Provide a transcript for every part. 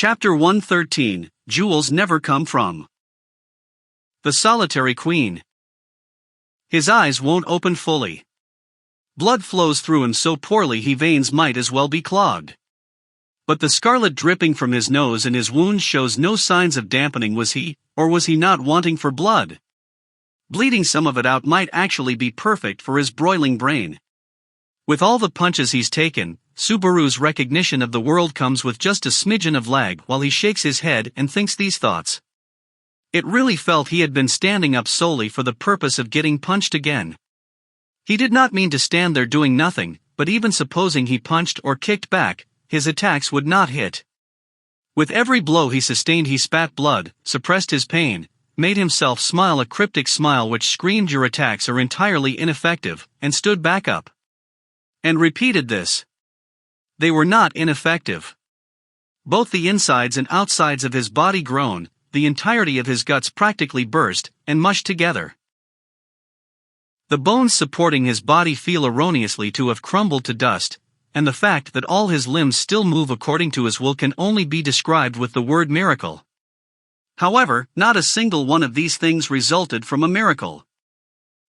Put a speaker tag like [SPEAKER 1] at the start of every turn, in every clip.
[SPEAKER 1] Chapter 113, Jewels Never Come From. The Solitary Queen. His eyes won't open fully. Blood flows through him so poorly his veins might as well be clogged. But the scarlet dripping from his nose and his wounds shows no signs of dampening. Was he, or was he not wanting for blood? Bleeding some of it out might actually be perfect for his broiling brain. With all the punches he's taken, Subaru's recognition of the world comes with just a smidgen of lag while he shakes his head and thinks these thoughts. It really felt he had been standing up solely for the purpose of getting punched again. He did not mean to stand there doing nothing, but even supposing he punched or kicked back, his attacks would not hit. With every blow he sustained he spat blood, suppressed his pain, made himself smile a cryptic smile which screamed your attacks are entirely ineffective, and stood back up. And repeated this. They were not ineffective. Both the insides and outsides of his body groaned, the entirety of his guts practically burst, and mushed together. The bones supporting his body feel erroneously to have crumbled to dust, and the fact that all his limbs still move according to his will can only be described with the word miracle. However, not a single one of these things resulted from a miracle.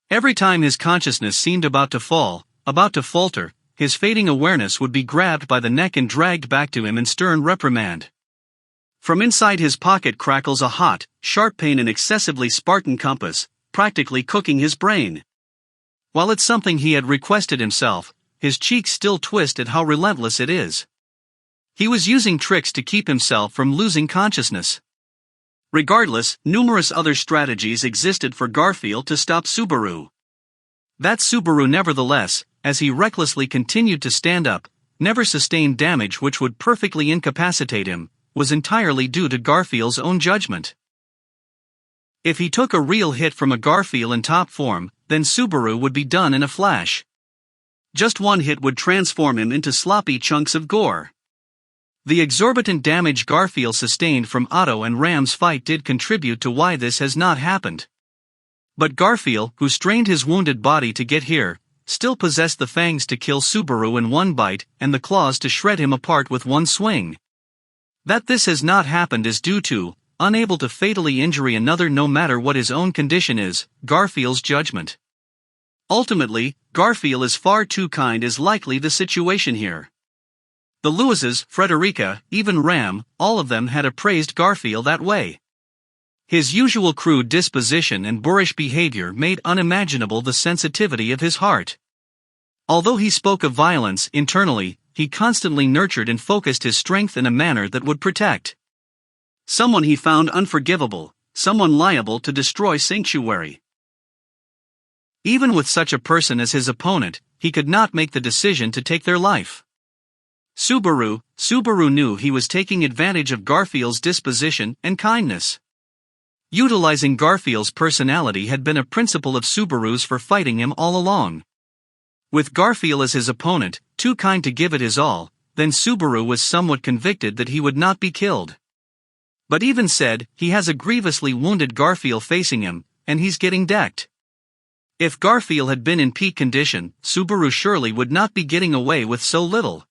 [SPEAKER 1] Every time his consciousness seemed about to fall, about to falter, his fading awareness would be grabbed by the neck and dragged back to him in stern reprimand. From inside his pocket crackles a hot, sharp pain, an excessively Spartan compass, practically cooking his brain. While it's something he had requested himself, his cheeks still twist at how relentless it is. He was using tricks to keep himself from losing consciousness. Regardless, numerous other strategies existed for Garfield to stop Subaru. That Subaru nevertheless, as he recklessly continued to stand up, never sustained damage which would perfectly incapacitate him, was entirely due to Garfield's own judgment. If he took a real hit from a Garfield in top form, then Subaru would be done in a flash. Just one hit would transform him into sloppy chunks of gore. The exorbitant damage Garfield sustained from Otto and Ram's fight did contribute to why this has not happened. But Garfield, who strained his wounded body to get here, still possessed the fangs to kill Subaru in one bite and the claws to shred him apart with one swing. That this has not happened is due to, unable to fatally injure another no matter what his own condition is, Garfield's judgment. Ultimately, Garfield is far too kind is likely the situation here. The Lewises, Frederica, even Ram, all of them had appraised Garfield that way. His usual crude disposition and boorish behavior made unimaginable the sensitivity of his heart. Although he spoke of violence internally, he constantly nurtured and focused his strength in a manner that would protect someone he found unforgivable, someone liable to destroy sanctuary. Even with such a person as his opponent, he could not make the decision to take their life. Subaru knew he was taking advantage of Garfield's disposition and kindness. Utilizing Garfield's personality had been a principle of Subaru's for fighting him all along. With Garfield as his opponent, too kind to give it his all, then Subaru was somewhat convicted that he would not be killed. But even said, he has a grievously wounded Garfield facing him, and he's getting decked. If Garfield had been in peak condition, Subaru surely would not be getting away with so little.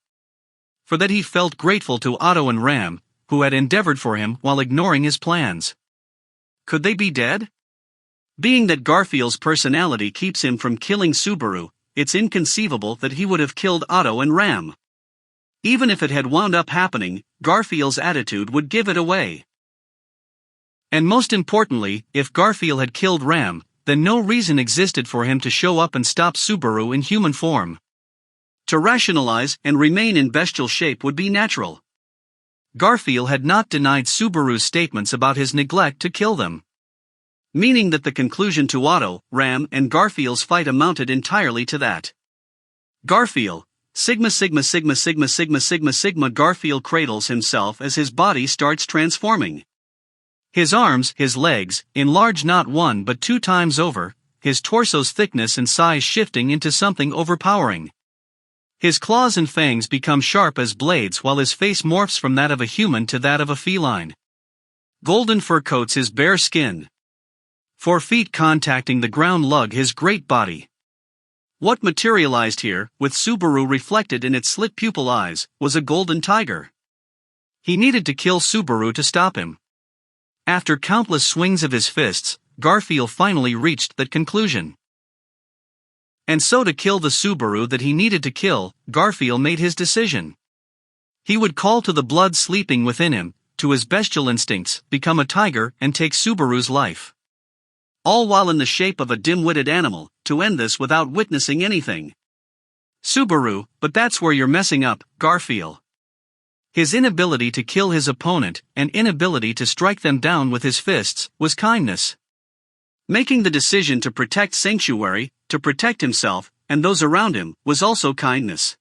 [SPEAKER 1] For that he felt grateful to Otto and Ram, who had endeavored for him while ignoring his plans. Could they be dead? Being that Garfield's personality keeps him from killing Subaru, it's inconceivable that he would have killed Otto and Ram. Even if it had wound up happening, Garfield's attitude would give it away. And most importantly, if Garfield had killed Ram, then no reason existed for him to show up and stop Subaru in human form. To rationalize and remain in bestial shape would be natural. Garfield had not denied Subaru's statements about his neglect to kill them. Meaning that the conclusion to Otto, Ram, and Garfield's fight amounted entirely to that. Garfield, Sigma Sigma Sigma Sigma Sigma Sigma Sigma. Garfield cradles himself as his body starts transforming. His arms, his legs, enlarge not one but 2 times over, his torso's thickness and size shifting into something overpowering. His claws and fangs become sharp as blades while his face morphs from that of a human to that of a feline. Golden fur coats his bare skin. 4 feet contacting the ground lug his great body. What materialized here, with Subaru reflected in its slit pupil eyes, was a golden tiger. He needed to kill Subaru to stop him. After countless swings of his fists, Garfield finally reached that conclusion. And so to kill the Subaru that he needed to kill, Garfield made his decision. He would call to the blood sleeping within him, to his bestial instincts, become a tiger and take Subaru's life. All while in the shape of a dim-witted animal, to end this without witnessing anything. Subaru, but that's where you're messing up, Garfield. His inability to kill his opponent, and inability to strike them down with his fists, was kindness. Making the decision to protect Sanctuary, to protect himself, and those around him, was also kindness.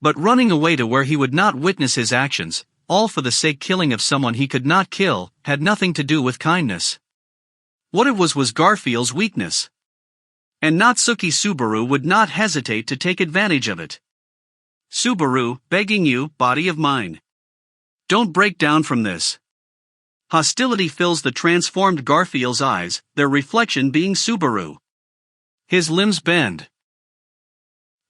[SPEAKER 1] But running away to where he would not witness his actions, all for the sake killing of someone he could not kill, had nothing to do with kindness. What it was Garfield's weakness. And Natsuki Subaru would not hesitate to take advantage of it. Subaru, begging you, body of mine. Don't break down from this. Hostility fills the transformed Garfield's eyes, their reflection being Subaru. His limbs bend.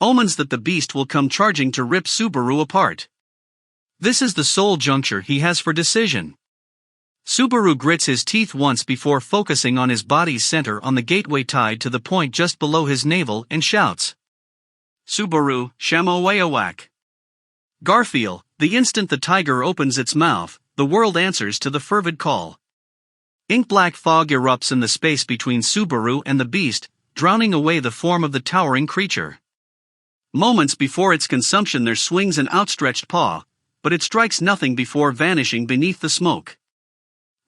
[SPEAKER 1] Omens that the beast will come charging to rip Subaru apart. This is the sole juncture he has for decision. Subaru grits his teeth once before focusing on his body's center on the gateway tied to the point just below his navel and shouts. Subaru, Shamowayawak. Garfield, the instant the tiger opens its mouth, the world answers to the fervid call. Ink-black fog erupts in the space between Subaru and the beast, drowning away the form of the towering creature. Moments before its consumption there swings an outstretched paw, but it strikes nothing before vanishing beneath the smoke.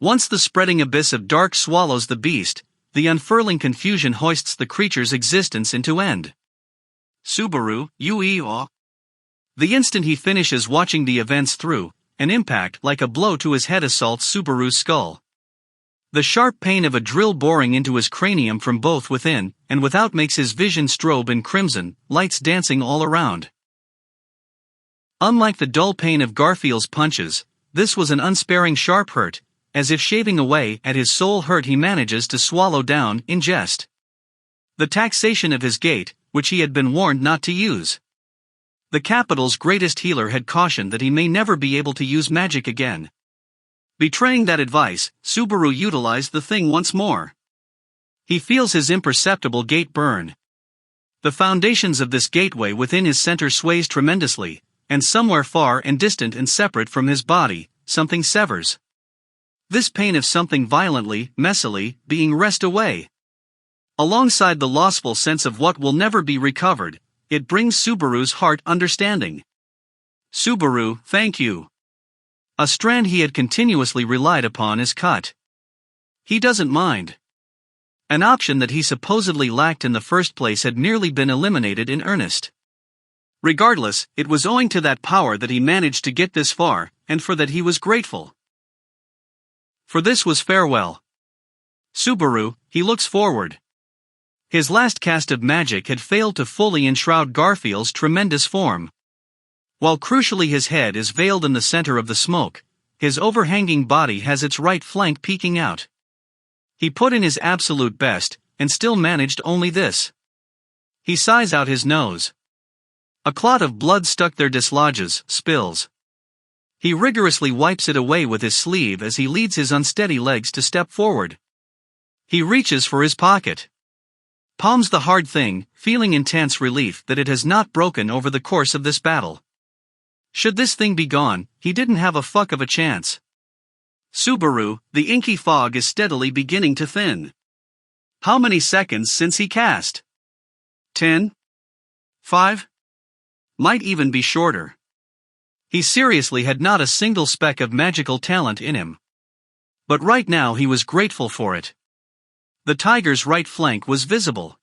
[SPEAKER 1] Once the spreading abyss of dark swallows the beast, the unfurling confusion hoists the creature's existence into end. Subaru, you. The instant he finishes watching the events through, an impact like a blow to his head assaults Subaru's skull. The sharp pain of a drill boring into his cranium from both within and without makes his vision strobe in crimson, lights dancing all around. Unlike the dull pain of Garfield's punches, this was an unsparing sharp hurt, as if shaving away at his soul hurt he manages to swallow down in jest. The taxation of his gait, which he had been warned not to use. The capital's greatest healer had cautioned that he may never be able to use magic again. Betraying that advice, Subaru utilized the thing once more. He feels his imperceptible gait burn. The foundations of this gateway within his center sways tremendously, and somewhere far and distant and separate from his body, something severs. This pain of something violently, messily, being wrested away. Alongside the lossful sense of what will never be recovered, it brings Subaru's heart understanding. Subaru, thank you. A strand he had continuously relied upon is cut. He doesn't mind. An option that he supposedly lacked in the first place had nearly been eliminated in earnest. Regardless, it was owing to that power that he managed to get this far, and for that he was grateful. For this was farewell. Subaru, he looks forward. His last cast of magic had failed to fully enshroud Garfield's tremendous form. While crucially his head is veiled in the center of the smoke, his overhanging body has its right flank peeking out. He put in his absolute best, and still managed only this. He sighs out his nose. A clot of blood stuck there dislodges, spills. He rigorously wipes it away with his sleeve as he leads his unsteady legs to step forward. He reaches for his pocket. Palms the hard thing, feeling intense relief that it has not broken over the course of this battle. Should this thing be gone, he didn't have a fuck of a chance. Subaru, the inky fog is steadily beginning to thin. How many seconds since he cast? 10? 5? Might even be shorter. He seriously had not a single speck of magical talent in him. But right now he was grateful for it. The tiger's right flank was visible.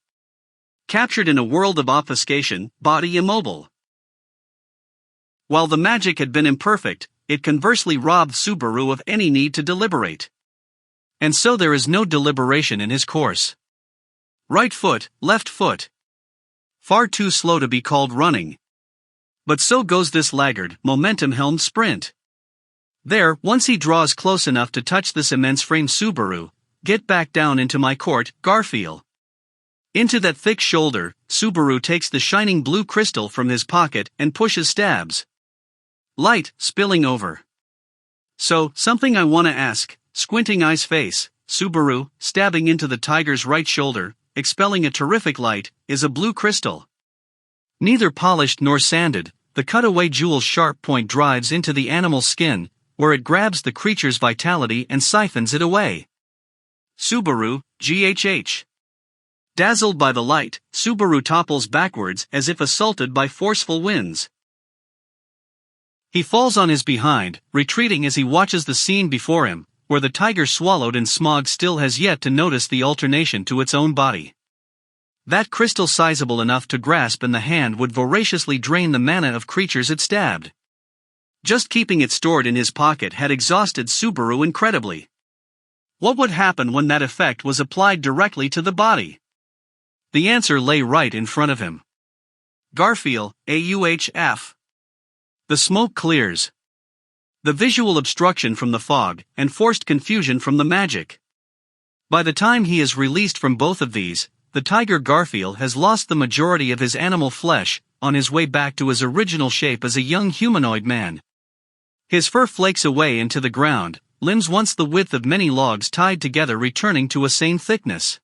[SPEAKER 1] Captured in a world of obfuscation, body immobile. While the magic had been imperfect, it conversely robbed Subaru of any need to deliberate. And so there is no deliberation in his course. Right foot, left foot. Far too slow to be called running. But so goes this laggard, momentum-helmed sprint. There, once he draws close enough to touch this immense frame Subaru, get back down into my court, Garfield. Into that thick shoulder, Subaru takes the shining blue crystal from his pocket and pushes stabs. Light, spilling over. So, something I wanna ask, squinting eyes face, Subaru, stabbing into the tiger's right shoulder, expelling a terrific light, is a blue crystal. Neither polished nor sanded, the cutaway jewel's sharp point drives into the animal's skin, where it grabs the creature's vitality and siphons it away. Subaru, GHH. Dazzled by the light, Subaru topples backwards as if assaulted by forceful winds. He falls on his behind, retreating as he watches the scene before him, where the tiger swallowed in smog still has yet to notice the alternation to its own body. That crystal sizable enough to grasp in the hand would voraciously drain the mana of creatures it stabbed. Just keeping it stored in his pocket had exhausted Subaru incredibly. What would happen when that effect was applied directly to the body? The answer lay right in front of him. Garfield, AUHF. The smoke clears. The visual obstruction from the fog, and forced confusion from the magic. By the time he is released from both of these, the tiger Garfield has lost the majority of his animal flesh, on his way back to his original shape as a young humanoid man. His fur flakes away into the ground, limbs once the width of many logs tied together returning to a same thickness.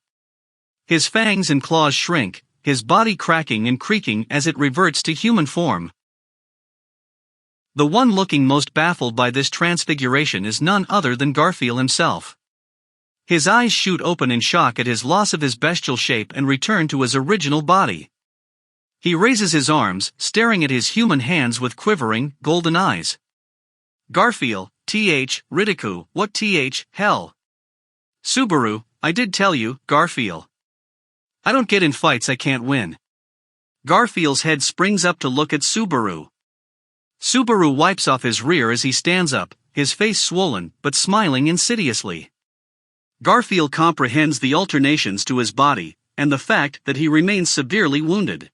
[SPEAKER 1] His fangs and claws shrink, his body cracking and creaking as it reverts to human form. The one looking most baffled by this transfiguration is none other than Garfield himself. His eyes shoot open in shock at his loss of his bestial shape and return to his original body. He raises his arms, staring at his human hands with quivering, golden eyes. Garfield, Ridicu, what hell? Subaru, I did tell you, Garfield. I don't get in fights I can't win. Garfield's head springs up to look at Subaru. Subaru wipes off his rear as he stands up, his face swollen, but smiling insidiously. Garfield comprehends the alternations to his body, and the fact that he remains severely wounded.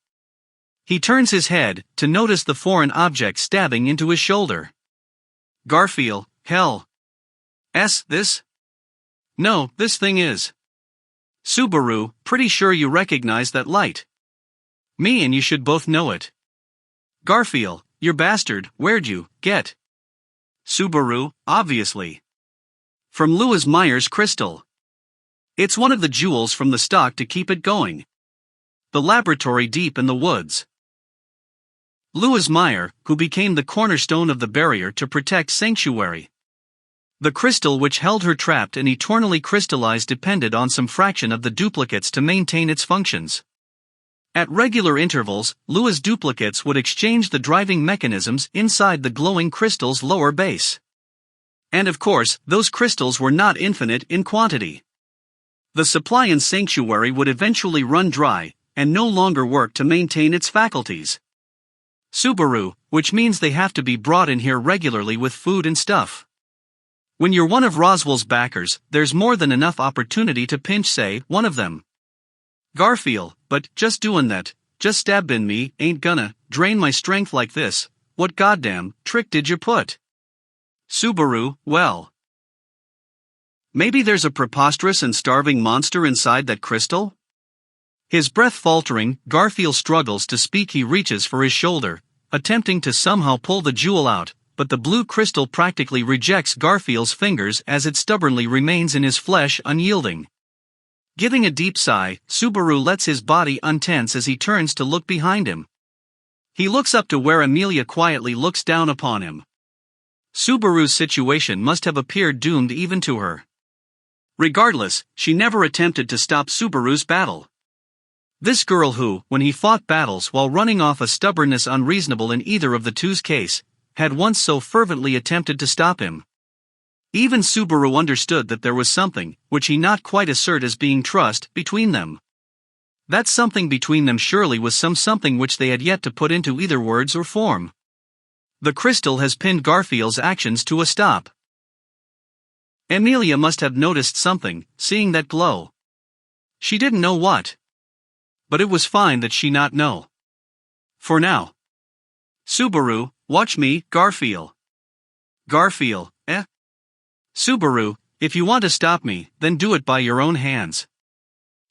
[SPEAKER 1] He turns his head, to notice the foreign object stabbing into his shoulder. Garfield, hell. This? No, this thing is. Subaru, pretty sure you recognize that light. Me and you should both know it. Garfield, you bastard, where'd you get? Subaru, obviously. From Lewis Meyer's crystal. It's one of the jewels from the stock to keep it going. The laboratory deep in the woods. Lewis Meyer, who became the cornerstone of the barrier to protect Sanctuary. The crystal which held her trapped and eternally crystallized depended on some fraction of the duplicates to maintain its functions. At regular intervals, Lewis duplicates would exchange the driving mechanisms inside the glowing crystal's lower base. And of course, those crystals were not infinite in quantity. The supply in Sanctuary would eventually run dry, and no longer work to maintain its faculties. Subaru, which means they have to be brought in here regularly with food and stuff. When you're one of Roswell's backers, there's more than enough opportunity to pinch, say, one of them. Garfield, but just doing that, just stabbing me, ain't gonna drain my strength like this. What goddamn trick did you put? Subaru, well. Maybe there's a preposterous and starving monster inside that crystal? His breath faltering, Garfield struggles to speak. He reaches for his shoulder, attempting to somehow pull the jewel out, but the blue crystal practically rejects Garfield's fingers as it stubbornly remains in his flesh unyielding. Giving a deep sigh, Subaru lets his body untense as he turns to look behind him. He looks up to where Amelia quietly looks down upon him. Subaru's situation must have appeared doomed even to her. Regardless, she never attempted to stop Subaru's battle. This girl who, when he fought battles while running off a stubbornness unreasonable in either of the two's case, had once so fervently attempted to stop him. Even Subaru understood that there was something, which he not quite assert as being trust, between them. That something between them surely was something which they had yet to put into either words or form. The crystal has pinned Garfield's actions to a stop. Amelia must have noticed something, seeing that glow. She didn't know what. But it was fine that she not know. For now. Subaru, watch me, Garfield. Garfield, eh? Subaru, if you want to stop me, then do it by your own hands.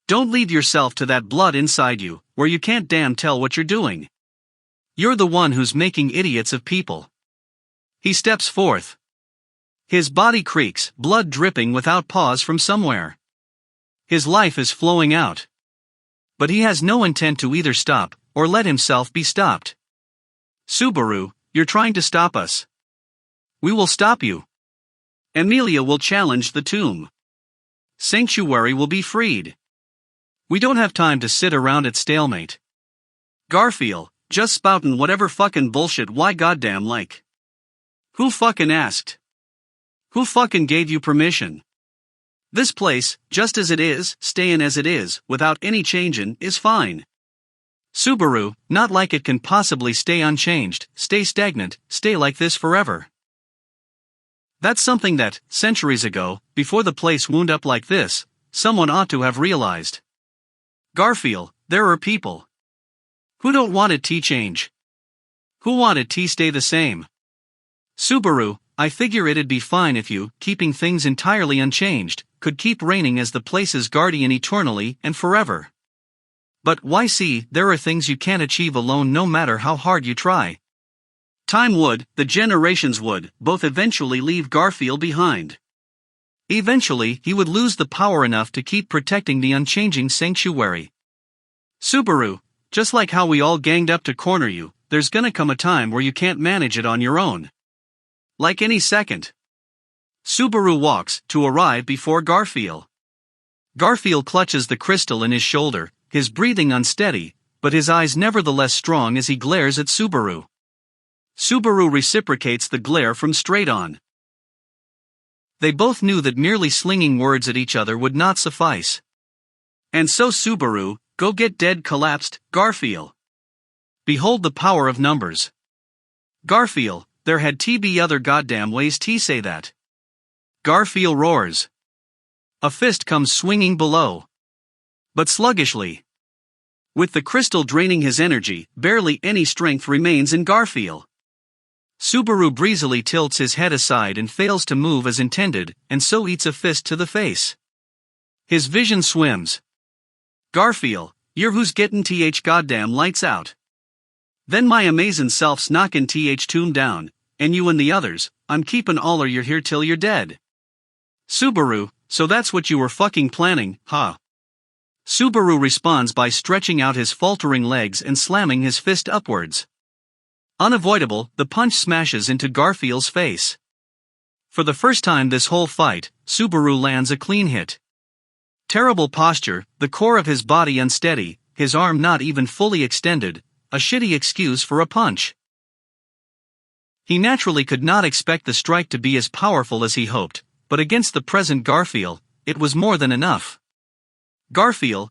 [SPEAKER 1] Don't lead yourself to that blood inside you, where you can't damn tell what you're doing. You're the one who's making idiots of people. He steps forth. His body creaks, blood dripping without pause from somewhere. His life is flowing out. But he has no intent to either stop, or let himself be stopped. Subaru, you're trying to stop us. We will stop you. Emilia will challenge the tomb. Sanctuary will be freed. We don't have time to sit around at stalemate. Garfield, just spoutin' whatever fucking bullshit why goddamn like. Who fucking asked? Who fucking gave you permission? This place, just as it is, stayin' as it is, without any changin', is fine. Subaru, not like it can possibly stay unchanged, stay stagnant, stay like this forever. That's something that, centuries ago, before the place wound up like this, someone ought to have realized. Garfield, there are people who don't want it to change. Who want it to stay the same. Subaru, I figure it'd be fine if you, keeping things entirely unchanged, could keep reigning as the place's guardian eternally and forever. But why see, there are things you can't achieve alone no matter how hard you try. Time would, the generations would, both eventually leave Garfield behind. Eventually, he would lose the power enough to keep protecting the unchanging sanctuary. Subaru, just like how we all ganged up to corner you, there's gonna come a time where you can't manage it on your own. Like any second. Subaru walks, to arrive before Garfield. Garfield clutches the crystal in his shoulder, his breathing unsteady, but his eyes nevertheless strong as he glares at Subaru. Subaru reciprocates the glare from straight on. They both knew that merely slinging words at each other would not suffice. And so Subaru, go get dead collapsed, Garfield. Behold the power of numbers. Garfield, there had to be other goddamn ways to say that. Garfield roars. A fist comes swinging below. But sluggishly. With the crystal draining his energy, barely any strength remains in Garfield. Subaru breezily tilts his head aside and fails to move as intended, and so eats a fist to the face. His vision swims. Garfield, you're who's gettin' goddamn lights out. Then my amazin' self's knockin' tomb down, and you and the others, I'm keepin' all you're here till you're dead. Subaru, so that's what you were fucking planning, huh? Subaru responds by stretching out his faltering legs and slamming his fist upwards. Unavoidable, the punch smashes into Garfield's face. For the first time this whole fight, Subaru lands a clean hit. Terrible posture, the core of his body unsteady, his arm not even fully extended, a shitty excuse for a punch. He naturally could not expect the strike to be as powerful as he hoped, but against the present Garfield, it was more than enough. Garfield,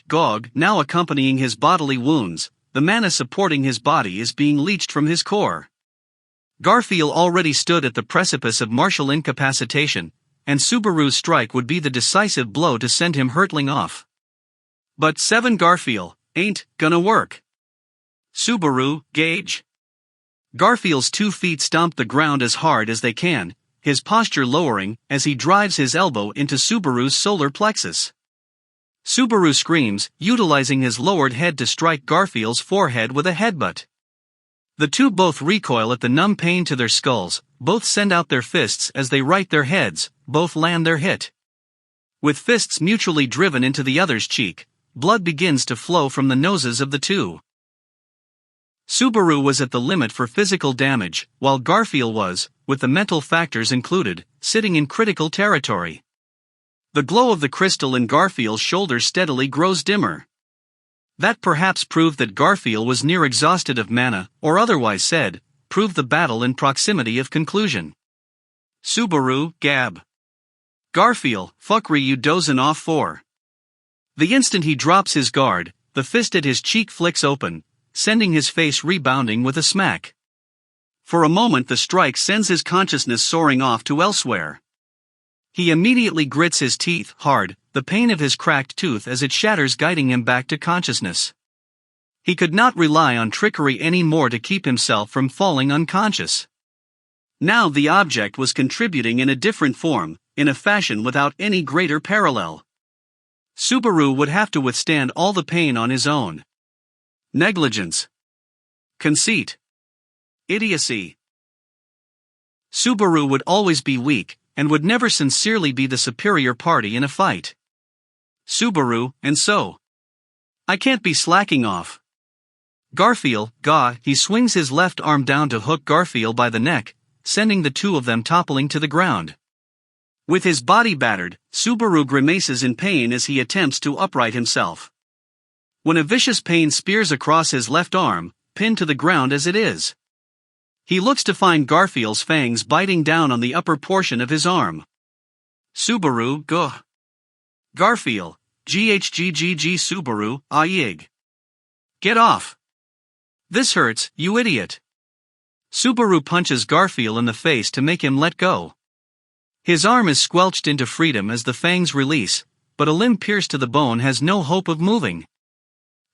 [SPEAKER 1] Gog, now accompanying his bodily wounds, the mana supporting his body is being leached from his core. Garfield already stood at the precipice of martial incapacitation, and Subaru's strike would be the decisive blow to send him hurtling off. But 7 Garfield, ain't gonna work. Subaru, gauge. Garfield's 2 feet stomp the ground as hard as they can, his posture lowering as he drives his elbow into Subaru's solar plexus. Subaru screams, utilizing his lowered head to strike Garfield's forehead with a headbutt. The two both recoil at the numb pain to their skulls, both send out their fists as they right their heads, both land their hit. With fists mutually driven into the other's cheek, blood begins to flow from the noses of the two. Subaru was at the limit for physical damage, while Garfield was, with the mental factors included, sitting in critical territory. The glow of the crystal in Garfield's shoulder steadily grows dimmer. That perhaps proved that Garfield was near exhausted of mana, or otherwise said, proved the battle in proximity of conclusion. Subaru, gab. Garfield, fuckery you dozin' off for. The instant he drops his guard, the fist at his cheek flicks open, sending his face rebounding with a smack. For a moment the strike sends his consciousness soaring off to elsewhere. He immediately grits his teeth hard, the pain of his cracked tooth as it shatters guiding him back to consciousness. He could not rely on trickery any more to keep himself from falling unconscious. Now the object was contributing in a different form, in a fashion without any greater parallel. Subaru would have to withstand all the pain on his own. Negligence. Conceit. Idiocy. Subaru would always be weak, and would never sincerely be the superior party in a fight. Subaru, and so I can't be slacking off. Garfield, he swings his left arm down to hook Garfield by the neck, sending the two of them toppling to the ground. With his body battered, Subaru grimaces in pain as he attempts to upright himself. When a vicious pain spears across his left arm, pinned to the ground as it is, he looks to find Garfield's fangs biting down on the upper portion of his arm. Subaru, Garfield, GHGGG Subaru, ayig. Get off. This hurts, you idiot. Subaru punches Garfield in the face to make him let go. His arm is squelched into freedom as the fangs release, but a limb pierced to the bone has no hope of moving.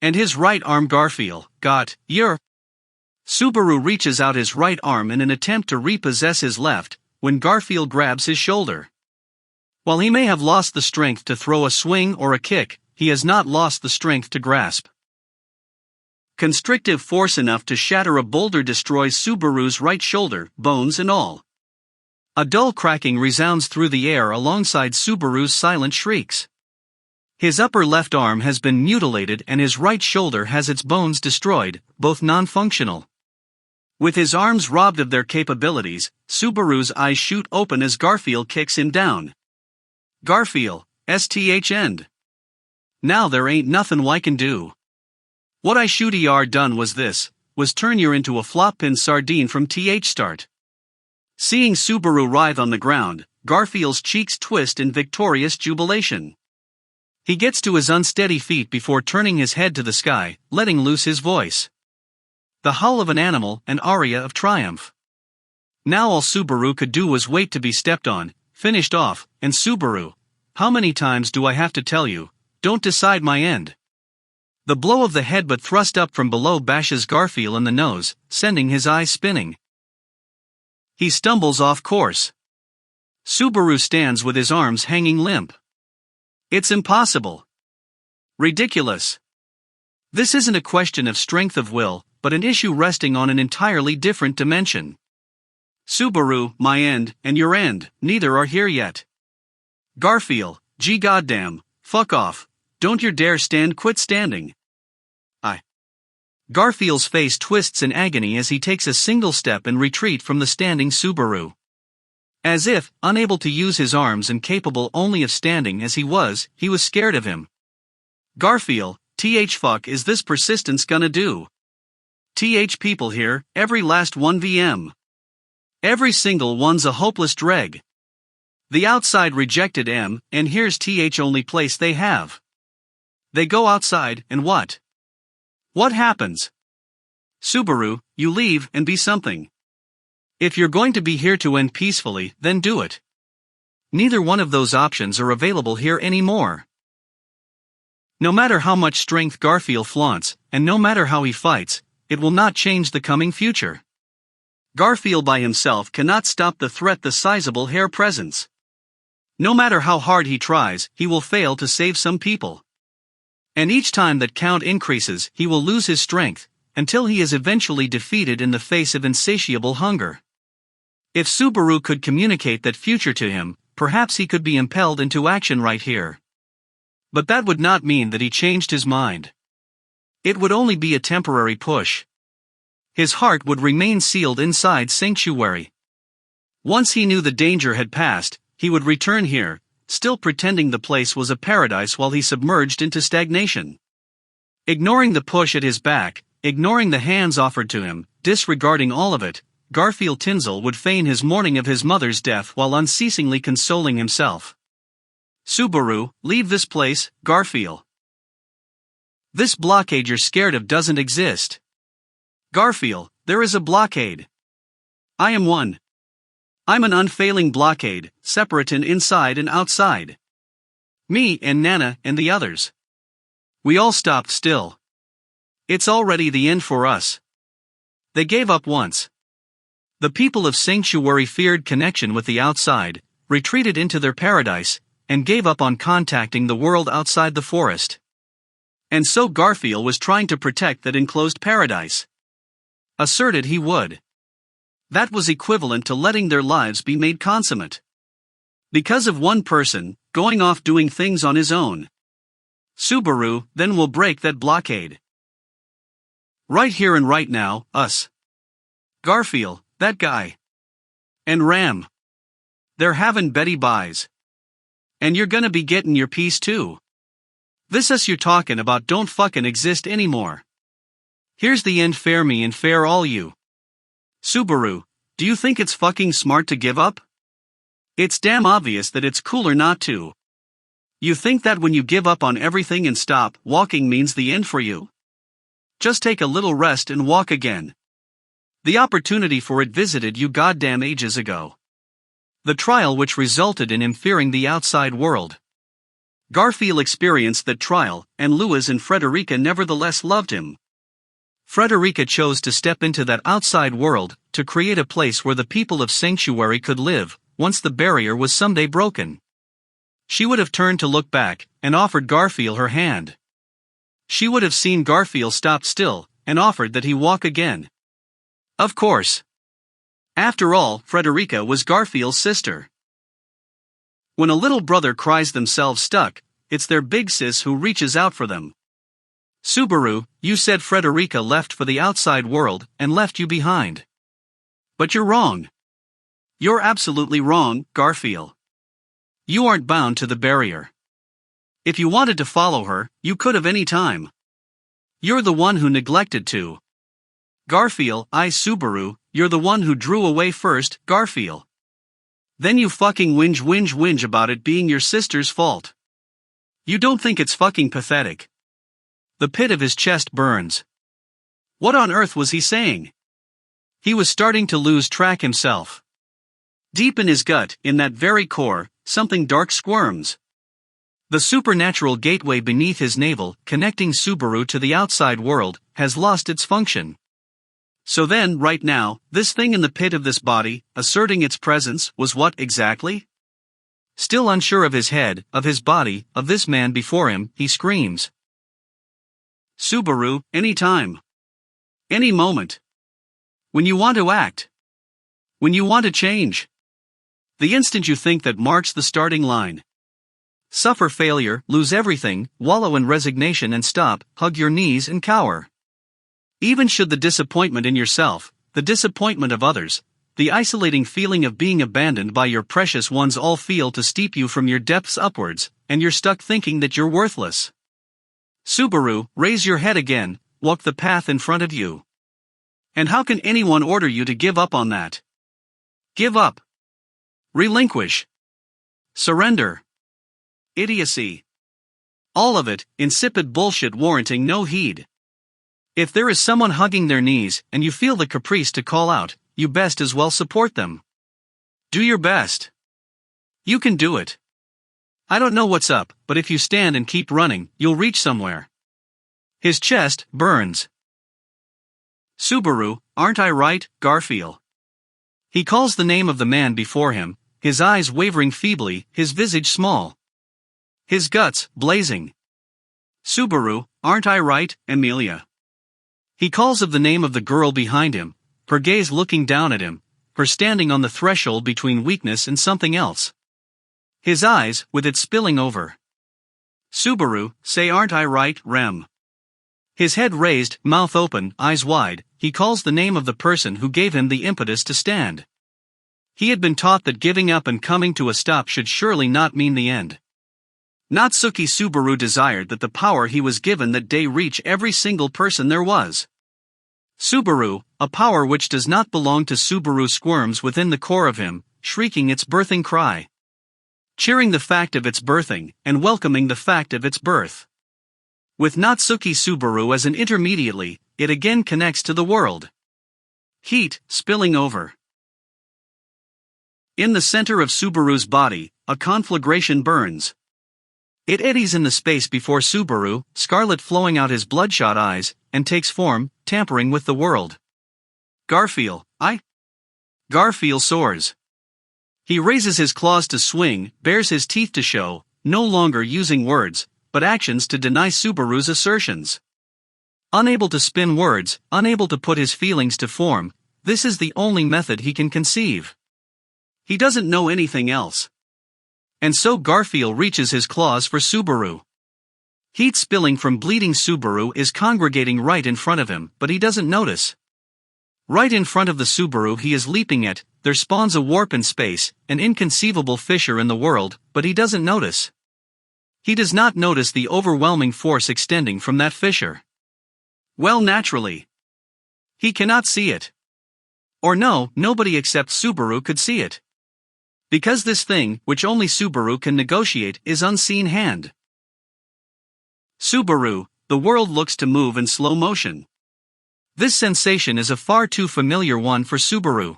[SPEAKER 1] And his right arm Garfield, Subaru reaches out his right arm in an attempt to repossess his left, when Garfield grabs his shoulder. While he may have lost the strength to throw a swing or a kick, he has not lost the strength to grasp. Constrictive force enough to shatter a boulder destroys Subaru's right shoulder, bones and all. A dull cracking resounds through the air alongside Subaru's silent shrieks. His upper left arm has been mutilated and his right shoulder has its bones destroyed, both non-functional. With his arms robbed of their capabilities, Subaru's eyes shoot open as Garfield kicks him down. Garfield, end. Now there ain't nothing I can do. What I should done was turn you into a flop-pin sardine from start. Seeing Subaru writhe on the ground, Garfield's cheeks twist in victorious jubilation. He gets to his unsteady feet before turning his head to the sky, letting loose his voice. The howl of an animal, an aria of triumph. Now all Subaru could do was wait to be stepped on, finished off, and Subaru, how many times do I have to tell you, don't decide my end. The blow of the headbutt thrust up from below bashes Garfield in the nose, sending his eyes spinning. He stumbles off course. Subaru stands with his arms hanging limp. It's impossible. Ridiculous. This isn't a question of strength of will, but an issue resting on an entirely different dimension. Subaru, my end, and your end, neither are here yet. Garfield, gee goddamn, fuck off, don't you dare quit standing. Garfield's face twists in agony as he takes a single step in retreat from the standing Subaru. As if, unable to use his arms and capable only of standing as he was scared of him. Garfield, fuck is this persistence gonna do? People here, every last one VM. Every single one's a hopeless dreg. The outside rejected and here's only place they have. They go outside, and what? What happens? Subaru, you leave and be something. If you're going to be here to end peacefully, then do it. Neither one of those options are available here anymore. No matter how much strength Garfield flaunts, and no matter how he fights, it will not change the coming future. Garfield by himself cannot stop the threat the sizable hair presents. No matter how hard he tries, he will fail to save some people. And each time that count increases, he will lose his strength, until he is eventually defeated in the face of insatiable hunger. If Subaru could communicate that future to him, perhaps he could be impelled into action right here. But that would not mean that he changed his mind. It would only be a temporary push. His heart would remain sealed inside Sanctuary. Once he knew the danger had passed, he would return here, still pretending the place was a paradise while he submerged into stagnation. Ignoring the push at his back, ignoring the hands offered to him, disregarding all of it, Garfield Tinzel would feign his mourning of his mother's death while unceasingly consoling himself. Subaru, leave this place, Garfield. This blockade you're scared of doesn't exist. Garfield, there is a blockade. I am one. I'm an unfailing blockade, separate in inside and outside. Me and Nana and the others. We all stopped still. It's already the end for us. They gave up once. The people of Sanctuary feared connection with the outside, retreated into their paradise, and gave up on contacting the world outside the forest. And so Garfield was trying to protect that enclosed paradise. Asserted he would. That was equivalent to letting their lives be made consummate. Because of one person, going off doing things on his own. Subaru, then will break that blockade. Right here and right now, us. Garfield, that guy. And Ram. They're having Betty buys. And you're gonna be getting your piece too. This us you're talking about don't fucking exist anymore. Here's the end, fare me and fare all you. Subaru, do you think it's fucking smart to give up? It's damn obvious that it's cooler not to. You think that when you give up on everything and stop walking means the end for you? Just take a little rest and walk again. The opportunity for it visited you goddamn ages ago. The trial which resulted in him fearing the outside world. Garfield experienced that trial, and Louis and Frederica nevertheless loved him. Frederica chose to step into that outside world, to create a place where the people of Sanctuary could live, once the barrier was someday broken. She would have turned to look back, and offered Garfield her hand. She would have seen Garfield stop still, and offered that he walk again. Of course. After all, Frederica was Garfield's sister. When a little brother cries themselves stuck, it's their big sis who reaches out for them. Subaru, you said Frederica left for the outside world, and left you behind. But you're wrong. You're absolutely wrong, Garfield. You aren't bound to the barrier. If you wanted to follow her, you could have any time. You're the one who neglected to. Garfield, Subaru, you're the one who drew away first, Garfield. Then you fucking whinge about it being your sister's fault. You don't think it's fucking pathetic? The pit of his chest burns. What on earth was he saying? He was starting to lose track himself. Deep in his gut, in that very core, something dark squirms. The supernatural gateway beneath his navel, connecting Subaru to the outside world, has lost its function. So then, right now, this thing in the pit of this body, asserting its presence, was what exactly? Still unsure of his head, of his body, of this man before him, he screams. Subaru, any time. Any moment. When you want to act. When you want to change. The instant you think that marks the starting line. Suffer failure, lose everything, wallow in resignation and stop, hug your knees and cower. Even should the disappointment in yourself, the disappointment of others, the isolating feeling of being abandoned by your precious ones all feel to steep you from your depths upwards, and you're stuck thinking that you're worthless. Subaru, raise your head again, walk the path in front of you. And how can anyone order you to give up on that? Give up. Relinquish. Surrender. Idiocy. All of it, insipid bullshit warranting no heed. If there is someone hugging their knees, and you feel the caprice to call out, you best as well support them. Do your best. You can do it. I don't know what's up, but if you stand and keep running, you'll reach somewhere. His chest burns. Subaru, aren't I right, Garfield? He calls the name of the man before him, his eyes wavering feebly, his visage small. His guts blazing. Subaru, aren't I right, Amelia? He calls of the name of the girl behind him, her gaze looking down at him, her standing on the threshold between weakness and something else. His eyes, with it spilling over. Subaru, say aren't I right, Rem? His head raised, mouth open, eyes wide, he calls the name of the person who gave him the impetus to stand. He had been taught that giving up and coming to a stop should surely not mean the end. Natsuki Subaru desired that the power he was given that day reach every single person there was. Subaru, a power which does not belong to Subaru, squirms within the core of him, shrieking its birthing cry. Cheering the fact of its birthing, and welcoming the fact of its birth. With Natsuki Subaru as an intermediately, it again connects to the world. Heat, spilling over. In the center of Subaru's body, a conflagration burns. It eddies in the space before Subaru, scarlet flowing out his bloodshot eyes, and takes form, tampering with the world. Garfield, Garfield soars. He raises his claws to swing, bares his teeth to show, no longer using words, but actions to deny Subaru's assertions. Unable to spin words, unable to put his feelings to form, this is the only method he can conceive. He doesn't know anything else. And so Garfield reaches his claws for Subaru. Heat spilling from bleeding Subaru is congregating right in front of him, but he doesn't notice. Right in front of the Subaru he is leaping at, there spawns a warp in space, an inconceivable fissure in the world, but he doesn't notice. He does not notice the overwhelming force extending from that fissure. Well, naturally. He cannot see it. Or no, nobody except Subaru could see it. Because this thing, which only Subaru can negotiate, is unseen hand. Subaru, the world looks to move in slow motion. This sensation is a far too familiar one for Subaru.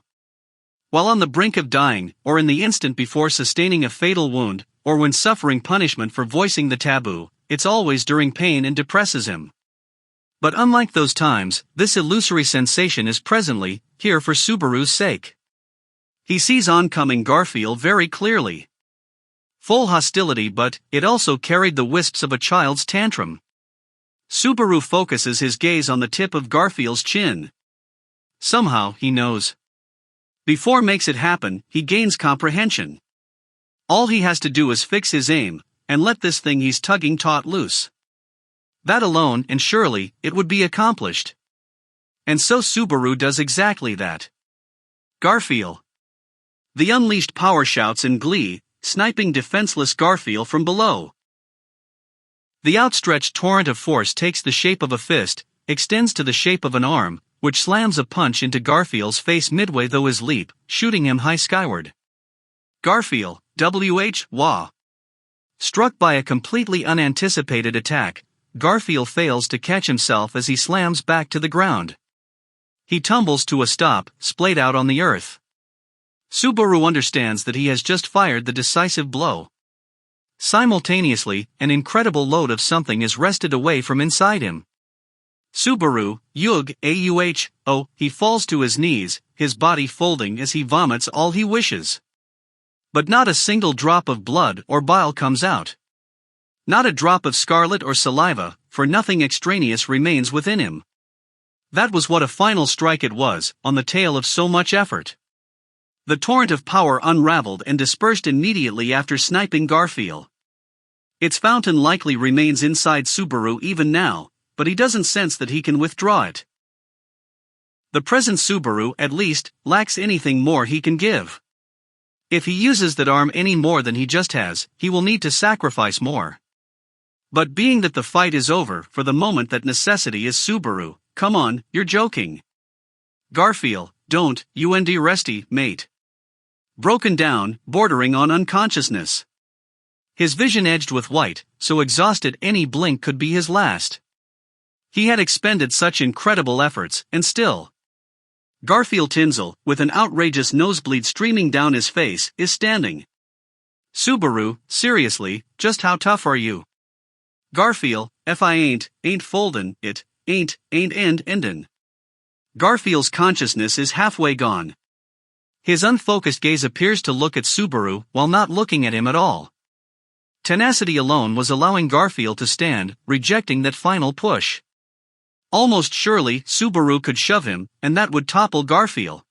[SPEAKER 1] While on the brink of dying, or in the instant before sustaining a fatal wound, or when suffering punishment for voicing the taboo, it's always during pain and depresses him. But unlike those times, this illusory sensation is presently here for Subaru's sake. He sees oncoming Garfield very clearly. Full hostility, but it also carried the wisps of a child's tantrum. Subaru focuses his gaze on the tip of Garfield's chin. Somehow, he knows. Before makes it happen, he gains comprehension. All he has to do is fix his aim, and let this thing he's tugging taut loose. That alone, and surely, it would be accomplished. And so Subaru does exactly that. Garfield. The unleashed power shouts in glee, sniping defenseless Garfield from below. The outstretched torrent of force takes the shape of a fist, extends to the shape of an arm, which slams a punch into Garfield's face midway through his leap, shooting him high skyward. Garfield, wah. Struck by a completely unanticipated attack, Garfield fails to catch himself as he slams back to the ground. He tumbles to a stop, splayed out on the earth. Subaru understands that he has just fired the decisive blow. Simultaneously, an incredible load of something is wrested away from inside him. Subaru, he falls to his knees, his body folding as he vomits all he wishes. But not a single drop of blood or bile comes out. Not a drop of scarlet or saliva, for nothing extraneous remains within him. That was what a final strike it was, on the tail of so much effort. The torrent of power unraveled and dispersed immediately after sniping Garfield. Its fountain likely remains inside Subaru even now, but he doesn't sense that he can withdraw it. The present Subaru, at least, lacks anything more he can give. If he uses that arm any more than he just has, he will need to sacrifice more. But being that the fight is over for the moment, that necessity is Subaru. Come on, you're joking. Garfield, don't, resty, mate. Broken down, bordering on unconsciousness. His vision edged with white, so exhausted any blink could be his last. He had expended such incredible efforts, and still. Garfield Tinsel, with an outrageous nosebleed streaming down his face, is standing. Subaru, seriously, just how tough are you? Garfield, if I ain't foldin' it, ain't endin'. Garfield's consciousness is halfway gone. His unfocused gaze appears to look at Subaru while not looking at him at all. Tenacity alone was allowing Garfield to stand, rejecting that final push. Almost surely, Subaru could shove him, and that would topple Garfield.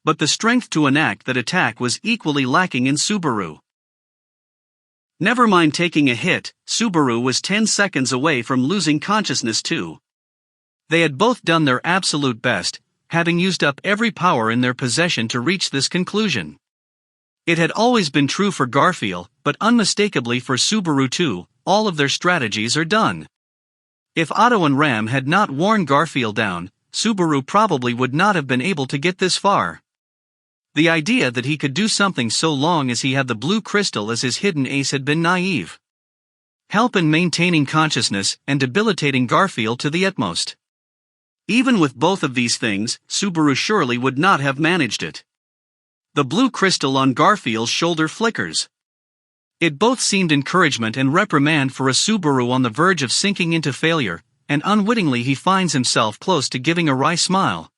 [SPEAKER 1] But the strength to enact that attack was equally lacking in Subaru. Never mind taking a hit, Subaru was 10 seconds away from losing consciousness too. They had both done their absolute best, having used up every power in their possession to reach this conclusion. It had always been true for Garfield, but unmistakably for Subaru too, all of their strategies are done. If Otto and Ram had not worn Garfield down, Subaru probably would not have been able to get this far. The idea that he could do something so long as he had the blue crystal as his hidden ace had been naive. Help in maintaining consciousness and debilitating Garfield to the utmost. Even with both of these things, Subaru surely would not have managed it. The blue crystal on Garfield's shoulder flickers. It both seemed encouragement and reprimand for a Subaru on the verge of sinking into failure, and unwittingly he finds himself close to giving a wry smile.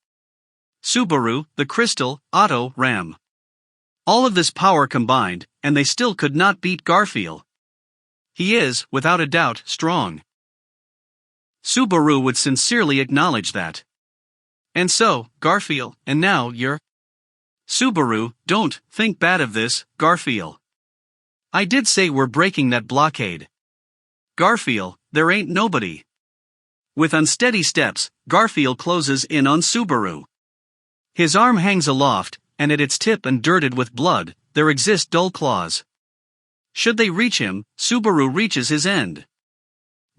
[SPEAKER 1] Subaru, the crystal, Otto, Ram. All of this power combined, and they still could not beat Garfield. He is, without a doubt, strong. Subaru would sincerely acknowledge that. And so, Garfield, and now you're... Subaru, don't think bad of this, Garfield. I did say we're breaking that blockade. Garfield, there ain't nobody. With unsteady steps, Garfield closes in on Subaru. His arm hangs aloft, and at its tip and dirted with blood, there exist dull claws. Should they reach him, Subaru reaches his end.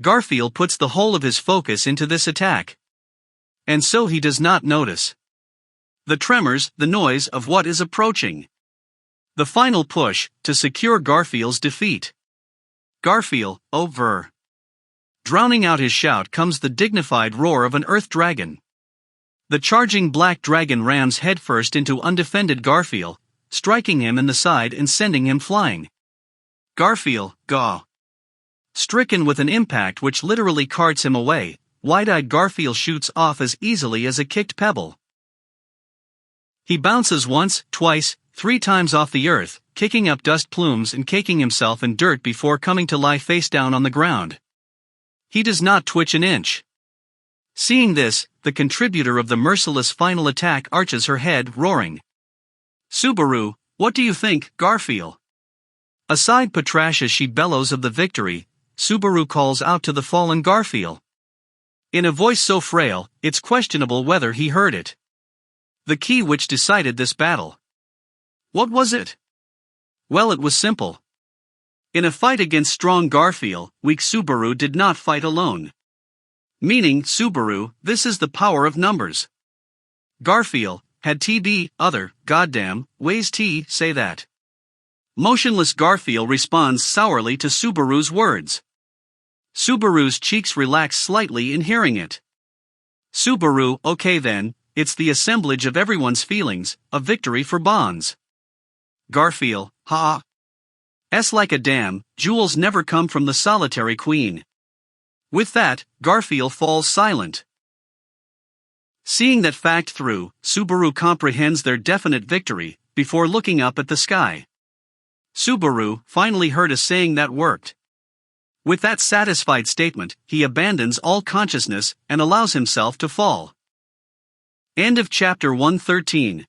[SPEAKER 1] Garfield puts the whole of his focus into this attack. And so he does not notice the tremors, the noise of what is approaching. The final push, to secure Garfield's defeat. Garfield, over. Drowning out his shout comes the dignified roar of an earth dragon. The charging black dragon rams headfirst into undefended Garfield, striking him in the side and sending him flying. Garfield, gaw. Stricken with an impact which literally carts him away, wide-eyed Garfield shoots off as easily as a kicked pebble. He bounces once, twice, 3 times off the earth, kicking up dust plumes and caking himself in dirt before coming to lie face down on the ground. He does not twitch an inch. Seeing this, the contributor of the merciless final attack arches her head, roaring. Subaru, what do you think, Garfield? Aside Patrash as she bellows of the victory, Subaru calls out to the fallen Garfield. In a voice so frail, it's questionable whether he heard it. The key which decided this battle. What was it? Well, it was simple. In a fight against strong Garfield, weak Subaru did not fight alone. Meaning, Subaru, this is the power of numbers. Garfield, had TB, other, goddamn, ways T, say that. Motionless Garfield responds sourly to Subaru's words. Subaru's cheeks relax slightly in hearing it. Subaru, okay then, it's the assemblage of everyone's feelings, a victory for Bonds. Garfield, ha. S like a dam, jewels never come from the solitary queen. With that, Garfield falls silent. Seeing that fact through, Subaru comprehends their definite victory, before looking up at the sky. Subaru finally heard a saying that worked. With that satisfied statement, he abandons all consciousness and allows himself to fall. End of chapter 113.